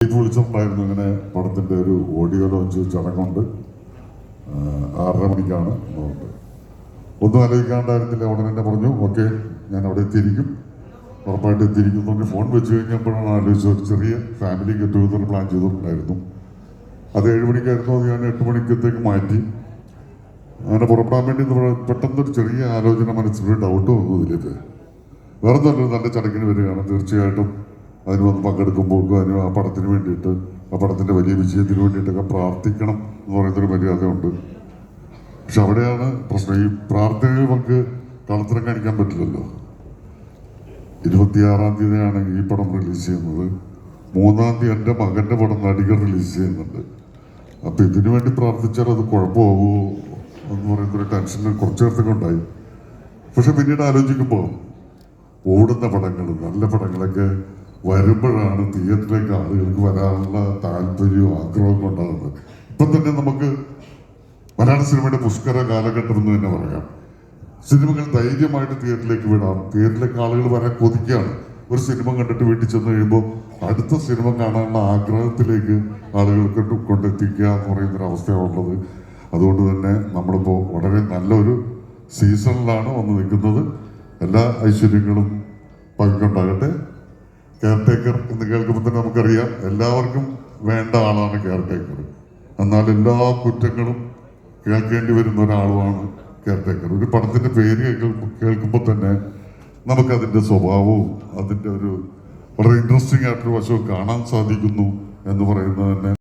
വിളിച്ചിട്ടുണ്ടായിരുന്നു ഇങ്ങനെ പടത്തിൻ്റെ ഒരു ഓഡിയോ ലോഞ്ച് ചടങ്ങുണ്ട് 6:30 മണിക്കാണ് എന്നുണ്ട്. ഒന്നും ആലോചിക്കാണ്ടായിരുന്നില്ല. ഉടനെ തന്നെ പറഞ്ഞു ഓക്കെ ഞാൻ അവിടെ എത്തിയിരിക്കും, ഉറപ്പായിട്ട് എത്തിയിരിക്കും എന്ന് പറഞ്ഞ് ഫോൺ വെച്ച് കഴിഞ്ഞപ്പോഴാണ് ആലോചിച്ചത് ഒരു ചെറിയ ഫാമിലി ഗെറ്റ് ടുഗദർ പ്ലാൻ ചെയ്തിട്ടുണ്ടായിരുന്നു. അത് 7 മണിക്കായിരുന്നു. അത് ഞാൻ 8 മണിക്കത്തേക്ക് മാറ്റി. അങ്ങനെ പുറപ്പെടാൻ വേണ്ടി പെട്ടെന്നൊരു ചെറിയ ആലോചന മനസ്സിലൊരു ഡൗട്ട് വന്നു. ഇതിലേക്ക് വേറെ നല്ല ചടങ്ങിന് വരികയാണ്. തീർച്ചയായിട്ടും അതിന് വന്ന് പങ്കെടുക്കുമ്പോൾ അതിന് ആ പടത്തിന് വേണ്ടിയിട്ട്, ആ പടത്തിൻ്റെ വലിയ വിജയത്തിന് വേണ്ടിയിട്ടൊക്കെ പ്രാർത്ഥിക്കണം എന്ന് പറയുന്നൊരു മര്യാദയുണ്ട്. പക്ഷെ അവിടെയാണ് പ്രശ്നം. ഈ പ്രാർത്ഥനയിൽ നമുക്ക് കളത്തിലും കാണിക്കാൻ പറ്റില്ലല്ലോ. 26-ാം തീയതിയാണ് ഈ പടം റിലീസ് ചെയ്യുന്നത്. 3-ാം തീയതി എൻ്റെ മകൻ്റെ പടം നടികർ റിലീസ് ചെയ്യുന്നുണ്ട്. അപ്പം ഇതിനു വേണ്ടി പ്രാർത്ഥിച്ചാൽ അത് കുഴപ്പമാകുമോ എന്ന് പറയുന്നൊരു ടെൻഷൻ കുറച്ച് നേരത്തൊക്കെ ഉണ്ടായി. പക്ഷെ പിന്നീട് ആലോചിക്കുമ്പോൾ ഓടുന്ന പടങ്ങൾ, നല്ല പടങ്ങളൊക്കെ വരുമ്പോഴാണ് തിയേറ്ററിലേക്ക് ആളുകൾക്ക് വരാനുള്ള താല്പര്യവും ആഗ്രഹവും ഉണ്ടാകുന്നത്. ഇപ്പം തന്നെ നമുക്ക് മലയാള സിനിമയുടെ പുഷ്കര കാലഘട്ടം എന്ന് തന്നെ പറയാം. സിനിമകൾ ധൈര്യമായിട്ട് തിയേറ്ററിലേക്ക് വിടാം. തിയേറ്ററിലേക്ക് ആളുകൾ വരാൻ കൊതിക്കുകയാണ്. ഒരു സിനിമ കണ്ടിട്ട് വീട്ടിൽ ചെന്ന് കഴിയുമ്പോൾ അടുത്ത സിനിമ കാണാനുള്ള ആഗ്രഹത്തിലേക്ക് ആളുകൾക്ക് കൊണ്ടെത്തിക്കുക എന്ന് പറയുന്നൊരവസ്ഥയാണുള്ളത്. അതുകൊണ്ട് തന്നെ നമ്മളിപ്പോൾ വളരെ നല്ലൊരു സീസണിലാണ് വന്ന് നിൽക്കുന്നത്. എല്ലാ ഐശ്വര്യങ്ങളും പങ്കുണ്ടാകട്ടെ. കെയർ ടേക്കർ എന്ന് കേൾക്കുമ്പോൾ തന്നെ നമുക്കറിയാം എല്ലാവർക്കും വേണ്ട ആളാണ് കെയർ ടേക്കർ. എന്നാൽ എല്ലാ കുറ്റങ്ങളും കേൾക്കേണ്ടി വരുന്ന ഒരാളുമാണ് കെയർ ടേക്കർ. ഒരു പടത്തിൻ്റെ പേര് കേൾക്കുമ്പോൾ തന്നെ നമുക്കതിൻ്റെ സ്വഭാവവും അതിൻ്റെ ഒരു വളരെ ഇൻട്രസ്റ്റിംഗ് ആയിട്ടൊരു വശവും കാണാൻ സാധിക്കുന്നു എന്ന് പറയുന്നത് തന്നെ